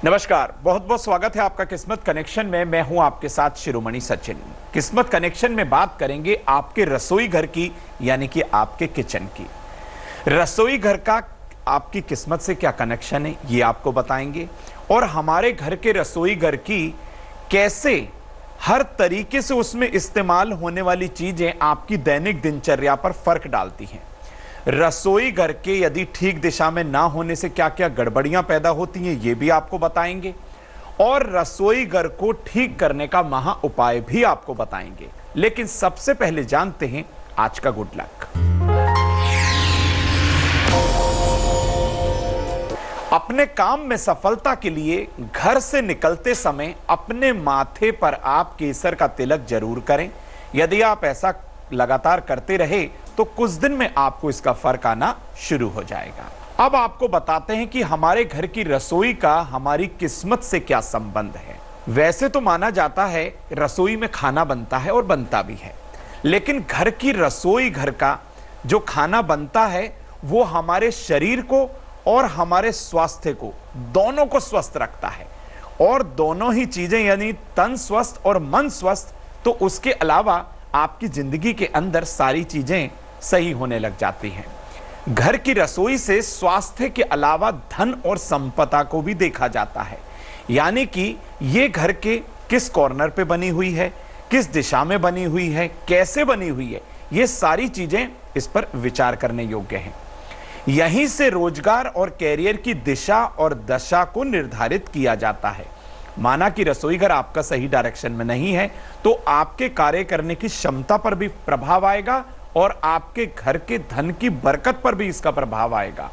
नमस्कार, बहुत बहुत स्वागत है आपका किस्मत कनेक्शन में। मैं हूं आपके साथ शिरोमणि सचिन। किस्मत कनेक्शन में बात करेंगे आपके रसोई घर की, यानी कि आपके किचन की। रसोई घर का आपकी किस्मत से क्या कनेक्शन है, ये आपको बताएंगे। और हमारे घर के रसोई घर की कैसे हर तरीके से उसमें इस्तेमाल होने वाली चीजें आपकी दैनिक दिनचर्या पर फर्क डालती हैं। रसोई घर के यदि ठीक दिशा में ना होने से क्या क्या गड़बड़ियां पैदा होती हैं, ये भी आपको बताएंगे। और रसोई घर को ठीक करने का महा उपाय भी आपको बताएंगे। लेकिन सबसे पहले जानते हैं आज का गुड लक। अपने काम में सफलता के लिए घर से निकलते समय अपने माथे पर आप केसर का तिलक जरूर करें। यदि आप ऐसा लगातार करते रहे तो कुछ दिन में आपको इसका फर्क आना शुरू हो जाएगा। अब आपको बताते हैं कि हमारे घर की रसोई का हमारी किस्मत से क्या संबंध है। वैसे तो माना जाता है रसोई में खाना बनता है और बनता भी है, लेकिन घर की रसोई घर का जो खाना बनता है वो हमारे शरीर को और हमारे स्वास्थ्य को, दोनों को स्वस्थ रखता है। और दोनों ही चीजें यानी तन स्वस्थ और मन स्वस्थ, तो उसके अलावा आपकी जिंदगी के अंदर सारी चीजें सही होने लग जाती हैं। घर की रसोई से स्वास्थ्य के अलावा धन और संपदा को भी देखा जाता है। यानी कि ये घर के किस कॉर्नर पे बनी हुई है, किस दिशा में बनी हुई है, कैसे बनी हुई है, ये सारी चीजें इस पर विचार करने योग्य हैं। यहीं से रोजगार और कैरियर की दिशा और दशा को निर्धारित किया जाता है। माना कि रसोई घर आपका सही डायरेक्शन में नहीं है तो आपके कार्य करने की क्षमता पर भी प्रभाव आएगा और आपके घर के धन की बरकत पर भी इसका प्रभाव आएगा।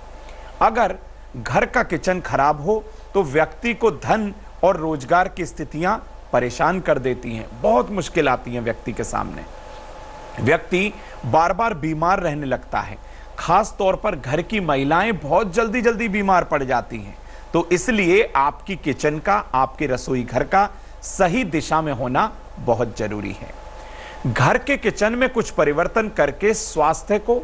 अगर घर का किचन खराब हो तो व्यक्ति को धन और रोजगार की स्थितियां परेशान कर देती हैं, बहुत मुश्किल आती हैं व्यक्ति के सामने। व्यक्ति बार बार बीमार रहने लगता है। खास तौर पर घर की महिलाएं बहुत जल्दी जल्दी बीमार पड़ जाती हैं। तो इसलिए आपकी किचन का, आपके रसोई घर का सही दिशा में होना बहुत जरूरी है। घर के किचन में कुछ परिवर्तन करके स्वास्थ्य को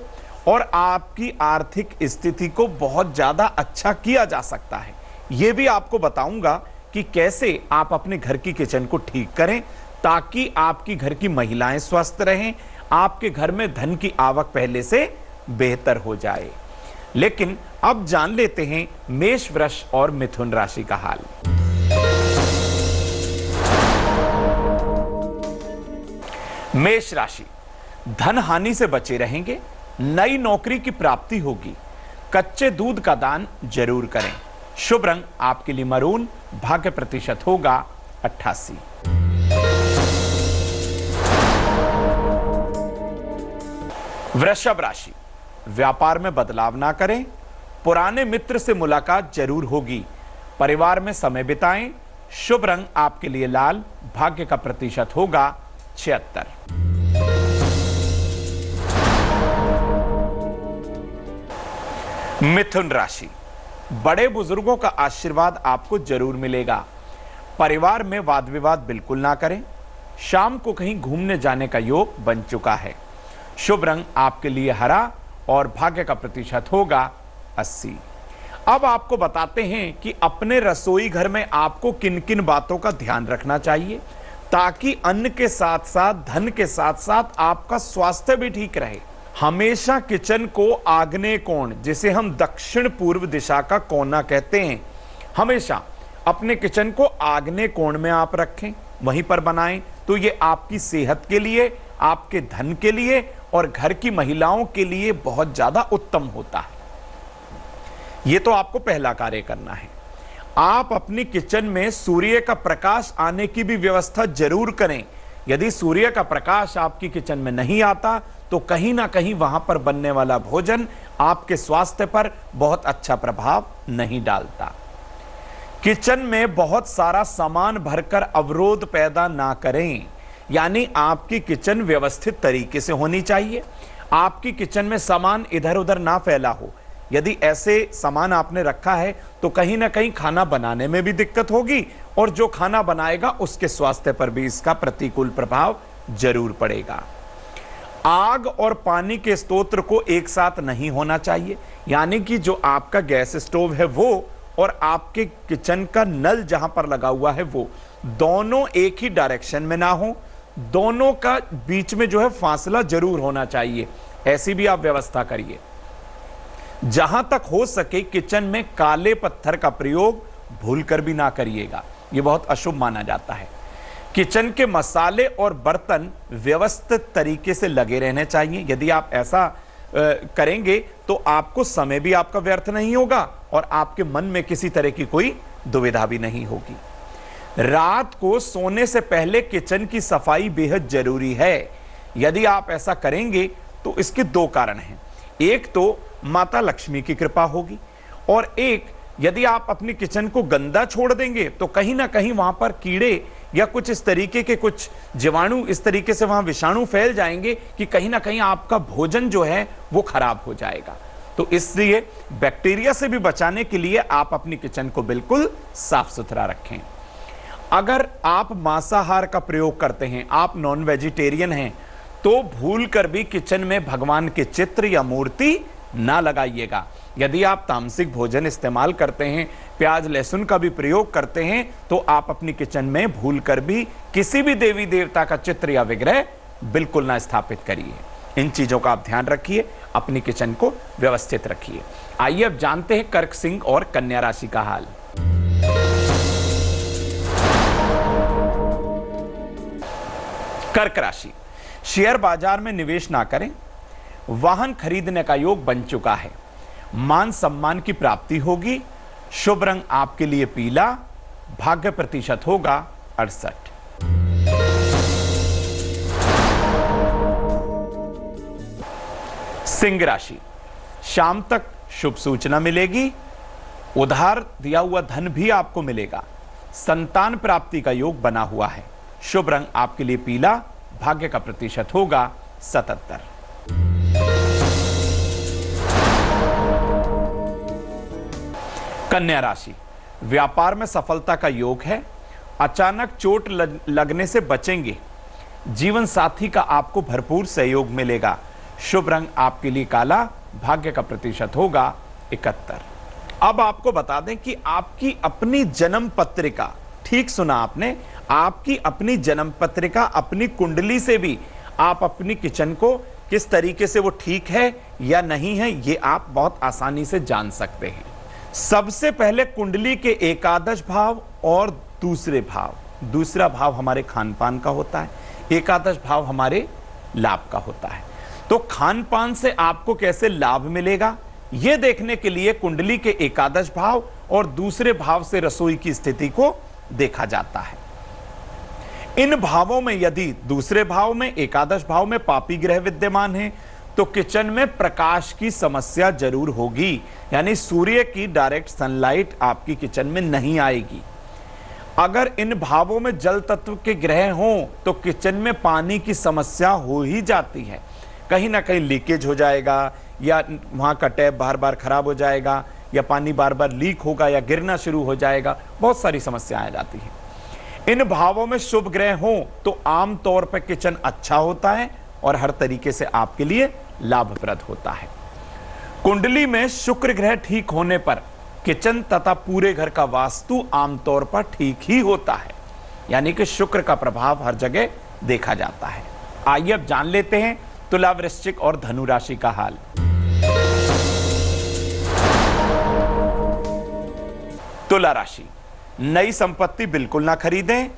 और आपकी आर्थिक स्थिति को बहुत ज्यादा अच्छा किया जा सकता है। यह भी आपको बताऊंगा कि कैसे आप अपने घर की किचन को ठीक करें ताकि आपकी घर की महिलाएं स्वस्थ रहें, आपके घर में धन की आवक पहले से बेहतर हो जाए। लेकिन अब जान लेते हैं मेष, वृष और मिथुन राशि का हाल। मेष राशि, धन हानि से बचे रहेंगे। नई नौकरी की प्राप्ति होगी। कच्चे दूध का दान जरूर करें। शुभ रंग आपके लिए मरून। भाग्य प्रतिशत होगा 88। वृषभ राशि, व्यापार में बदलाव ना करें। पुराने मित्र से मुलाकात जरूर होगी। परिवार में समय बिताएं। शुभ रंग आपके लिए लाल। भाग्य का प्रतिशत होगा 76। मिथुन राशि, बड़े बुजुर्गों का आशीर्वाद आपको जरूर मिलेगा। परिवार में वाद विवाद बिल्कुल ना करें। शाम को कहीं घूमने जाने का योग बन चुका है। शुभ रंग आपके लिए हरा और भाग्य का प्रतिशत होगा 80। अब आपको बताते हैं कि अपने रसोई घर में आपको किन किन बातों का ध्यान रखना चाहिए ताकि अन्न के साथ साथ, धन के साथ साथ आपका स्वास्थ्य भी ठीक रहे। हमेशा किचन को आग्नेय कोण, जिसे हम दक्षिण पूर्व दिशा का कोना कहते हैं, हमेशा अपने किचन को आग्नेय कोण में आप रखें, वहीं पर बनाएं। तो ये आपकी सेहत के लिए, आपके धन के लिए और घर की महिलाओं के लिए बहुत ज्यादा उत्तम होता है। यह तो आपको पहला कार्य करना है। आप अपनी किचन में सूर्य का प्रकाश आने की भी व्यवस्था जरूर करें। यदि सूर्य का प्रकाश आपकी किचन में नहीं आता तो कहीं ना कहीं वहां पर बनने वाला भोजन आपके स्वास्थ्य पर बहुत अच्छा प्रभाव नहीं डालता। किचन में बहुत सारा सामान भरकर अवरोध पैदा ना करें। यानी आपकी किचन व्यवस्थित तरीके से होनी चाहिए। आपकी किचन में सामान इधर उधर ना फैला हो। यदि ऐसे सामान आपने रखा है तो कहीं ना कहीं खाना बनाने में भी दिक्कत होगी और जो खाना बनाएगा उसके स्वास्थ्य पर भी इसका प्रतिकूल प्रभाव जरूर पड़ेगा। आग और पानी के स्तोत्र को एक साथ नहीं होना चाहिए। यानी कि जो आपका गैस स्टोव है वो और आपके किचन का नल जहां पर लगा हुआ है वो दोनों एक ही डायरेक्शन में ना हो, दोनों का बीच में जो है फासला जरूर होना चाहिए, ऐसी भी आप व्यवस्था करिए। जहां तक हो सके किचन में काले पत्थर का प्रयोग भूलकर भी ना करिएगा, यह बहुत अशुभ माना जाता है। किचन के मसाले और बर्तन व्यवस्थित तरीके से लगे रहने चाहिए। यदि आप ऐसा करेंगे तो आपको समय भी आपका व्यर्थ नहीं होगा और आपके मन में किसी तरह की कोई दुविधा भी नहीं होगी। रात को सोने से पहले किचन की सफाई बेहद जरूरी है। यदि आप ऐसा करेंगे तो इसके दो कारण हैं। एक तो माता लक्ष्मी की कृपा होगी और एक यदि आप अपनी किचन को गंदा छोड़ देंगे तो कहीं ना कहीं वहां पर कीड़े या कुछ इस तरीके के कुछ जीवाणु इस तरीके से वहां विषाणु फैल जाएंगे कि कहीं ना कहीं आपका भोजन जो है वो खराब हो जाएगा। तो इसलिए बैक्टीरिया से भी बचाने के लिए आप अपनी किचन को बिल्कुल साफ सुथरा रखें। अगर आप मांसाहार का प्रयोग करते हैं, आप नॉन वेजिटेरियन हैं, तो भूल कर भी किचन में भगवान के चित्र या मूर्ति ना लगाइएगा। यदि आप तामसिक भोजन इस्तेमाल करते हैं, प्याज लहसुन का भी प्रयोग करते हैं, तो आप अपनी किचन में भूल कर भी किसी भी देवी देवता का चित्र या विग्रह बिल्कुल ना स्थापित करिए। इन चीजों का आप ध्यान रखिए, अपनी किचन को व्यवस्थित रखिए। आइए अब जानते हैं कर्क सिंह और कन्या राशि का हाल। कर्क राशि, शेयर बाजार में निवेश ना करें। वाहन खरीदने का योग बन चुका है। मान सम्मान की प्राप्ति होगी। शुभ रंग आपके लिए पीला। भाग्य प्रतिशत होगा 68। सिंह राशि, शाम तक शुभ सूचना मिलेगी। उधार दिया हुआ धन भी आपको मिलेगा। संतान प्राप्ति का योग बना हुआ है। शुभ रंग आपके लिए पीला। भाग्य का प्रतिशत होगा 77। कन्या राशि, व्यापार में सफलता का योग है। अचानक चोट लगने से बचेंगे। जीवन साथी का आपको भरपूर सहयोग मिलेगा। शुभ रंग आपके लिए काला। भाग्य का प्रतिशत होगा 71। अब आपको बता दें कि आपकी अपनी जन्म पत्रिका, ठीक सुना आपने, आपकी अपनी जन्म पत्रिका, अपनी कुंडली से भी आप अपनी किचन को किस तरीके से वो ठीक है या नहीं है, ये आप बहुत आसानी से जान सकते हैं। सबसे पहले कुंडली के एकादश भाव और दूसरे भाव, दूसरा भाव हमारे खान पान का होता है, एकादश भाव हमारे लाभ का होता है। तो खान पान से आपको कैसे लाभ मिलेगा, यह देखने के लिए कुंडली के एकादश भाव और दूसरे भाव से रसोई की स्थिति को देखा जाता है। इन भावों में यदि दूसरे भाव में, एकादश भाव में पापी ग्रह विद्यमान है तो किचन में प्रकाश की समस्या जरूर होगी, यानी सूर्य की डायरेक्ट सनलाइट आपकी किचन में नहीं आएगी। अगर इन भावों में जल तत्व के ग्रह हों तो किचन में पानी की समस्या हो ही जाती है। कहीं ना कहीं लीकेज हो जाएगा या वहां का टैप बार बार खराब हो जाएगा या पानी बार बार लीक होगा या गिरना शुरू हो जाएगा, बहुत सारी समस्याएं आ जाती हैं। इन भावों में शुभ ग्रह हों तो आमतौर पर किचन अच्छा होता है और हर तरीके से आपके लिए लाभप्रद होता है। कुंडली में शुक्र ग्रह ठीक होने पर किचन तथा पूरे घर का वास्तु आमतौर पर ठीक ही होता है, यानी कि शुक्र का प्रभाव हर जगह देखा जाता है। आइए अब जान लेते हैं तुला, वृश्चिक और धनु राशि का हाल। तुला राशि, नई संपत्ति बिल्कुल ना खरीदें।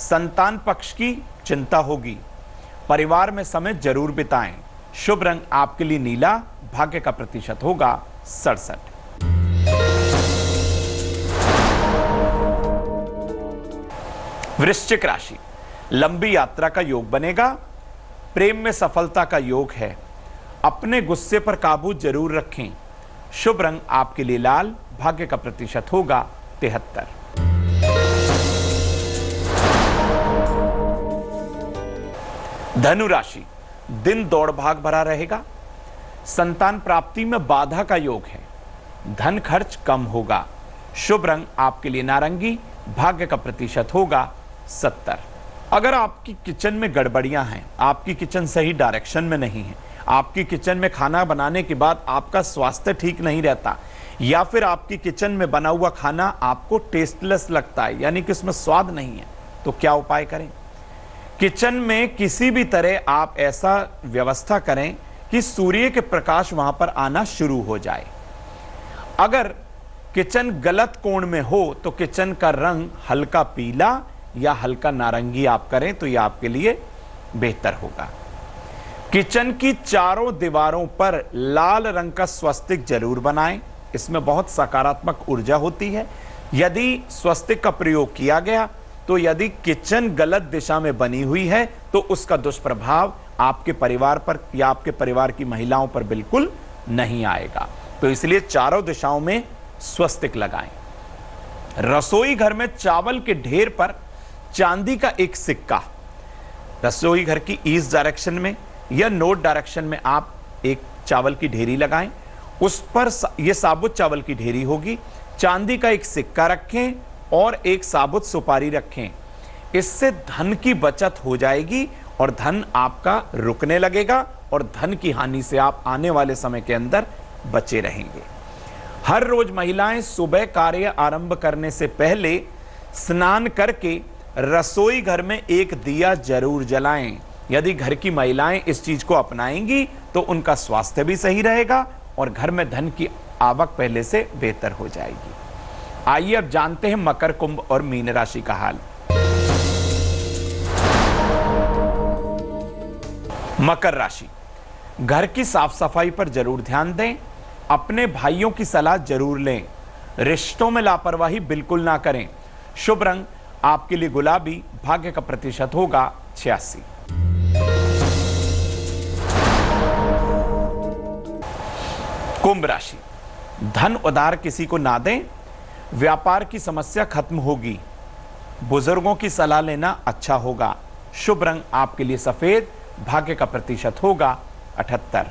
संतान पक्ष की चिंता होगी। परिवार में समय जरूर बिताएं। शुभ रंग आपके लिए नीला। भाग्य का प्रतिशत होगा 67। वृश्चिक राशि, लंबी यात्रा का योग बनेगा। प्रेम में सफलता का योग है। अपने गुस्से पर काबू जरूर रखें। शुभ रंग आपके लिए लाल। भाग्य का प्रतिशत होगा 73। धनु राशि, दिन दौड़ भाग भरा रहेगा। संतान प्राप्ति में बाधा का योग है। धन खर्च कम होगा। शुभ रंग आपके लिए नारंगी। भाग्य का प्रतिशत होगा 70। अगर आपकी किचन में गड़बड़ियां हैं, आपकी किचन सही डायरेक्शन में नहीं है, आपकी किचन में खाना बनाने के बाद आपका स्वास्थ्य ठीक नहीं रहता, या फिर आपकी किचन में बना हुआ खाना आपको टेस्टलेस लगता है, यानी कि उसमें स्वाद नहीं है, तो क्या उपाय करें? किचन में किसी भी तरह आप ऐसा व्यवस्था करें कि सूर्य के प्रकाश वहां पर आना शुरू हो जाए। अगर किचन गलत कोण में हो तो किचन का रंग हल्का पीला या हल्का नारंगी आप करें तो यह आपके लिए बेहतर होगा। किचन की चारों दीवारों पर लाल रंग का स्वस्तिक जरूर बनाएं, इसमें बहुत सकारात्मक ऊर्जा होती है। यदि स्वस्तिक का प्रयोग किया गया तो यदि किचन गलत दिशा में बनी हुई है तो उसका दुष्प्रभाव आपके परिवार पर या आपके परिवार की महिलाओं पर बिल्कुल नहीं आएगा। तो इसलिए चारों दिशाओं में स्वस्तिक लगाएं। रसोई घर में चावल के ढेर पर चांदी का एक सिक्का, रसोई घर की ईस्ट डायरेक्शन में या नॉर्थ डायरेक्शन में आप एक चावल की ढेरी लगाएं। उस पर यह साबुत चावल की ढेरी होगी, चांदी का एक सिक्का रखें और एक साबुत सुपारी रखें। इससे धन की बचत हो जाएगी और धन आपका रुकने लगेगा और धन की हानि से आप आने वाले समय के अंदर बचे रहेंगे। हर रोज महिलाएं सुबह कार्य आरंभ करने से पहले स्नान करके रसोई घर में एक दिया जरूर जलाएं। यदि घर की महिलाएं इस चीज को अपनाएंगी तो उनका स्वास्थ्य भी सही रहेगा और घर में धन की आवक पहले से बेहतर हो जाएगी। आइए अब जानते हैं मकर, कुंभ और मीन राशि का हाल। मकर राशि, घर की साफ सफाई पर जरूर ध्यान दें, अपने भाइयों की सलाह जरूर लें, रिश्तों में लापरवाही बिल्कुल ना करें। शुभ रंग आपके लिए गुलाबी, भाग्य का प्रतिशत होगा 86। कुंभ राशि, धन उधार किसी को ना दें, व्यापार की समस्या खत्म होगी, बुजुर्गों की सलाह लेना अच्छा होगा। शुभ रंग आपके लिए सफेद, भाग्य का प्रतिशत होगा 78।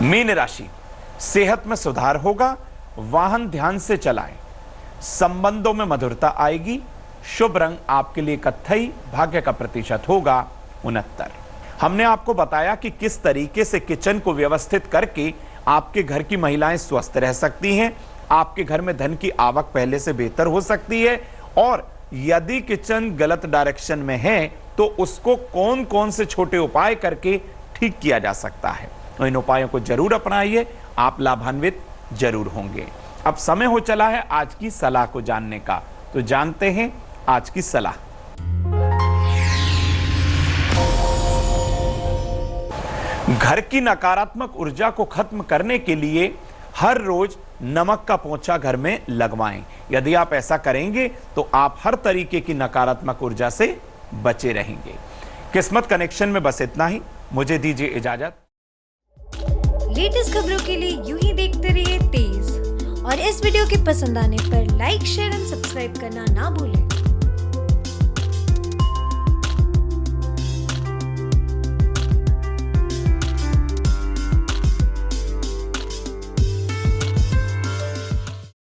मीन राशि, सेहत में सुधार होगा, वाहन ध्यान से चलाएं, संबंधों में मधुरता आएगी। शुभ रंग आपके लिए कत्थई, भाग्य का प्रतिशत होगा 69। हमने आपको बताया कि किस तरीके से किचन को व्यवस्थित करके आपके घर की महिलाएं स्वस्थ रह सकती हैं, आपके घर में धन की आवक पहले से बेहतर हो सकती है, और यदि किचन गलत डायरेक्शन में है तो उसको कौन कौन से छोटे उपाय करके ठीक किया जा सकता है। तो इन उपायों को जरूर अपनाइए, आप लाभान्वित जरूर होंगे। अब समय हो चला है आज की सलाह को जानने का, तो जानते हैं आज की सलाह। घर की नकारात्मक ऊर्जा को खत्म करने के लिए हर रोज नमक का पोंछा घर में लगवाएं। यदि आप ऐसा करेंगे तो आप हर तरीके की नकारात्मक ऊर्जा से बचे रहेंगे। किस्मत कनेक्शन में बस इतना ही, मुझे दीजिए इजाजत। लेटेस्ट खबरों के लिए यूं ही देखते रहिए तेज, और इस वीडियो के पसंद आने पर लाइक, शेयर एंड सब्सक्राइब करना ना भूलें।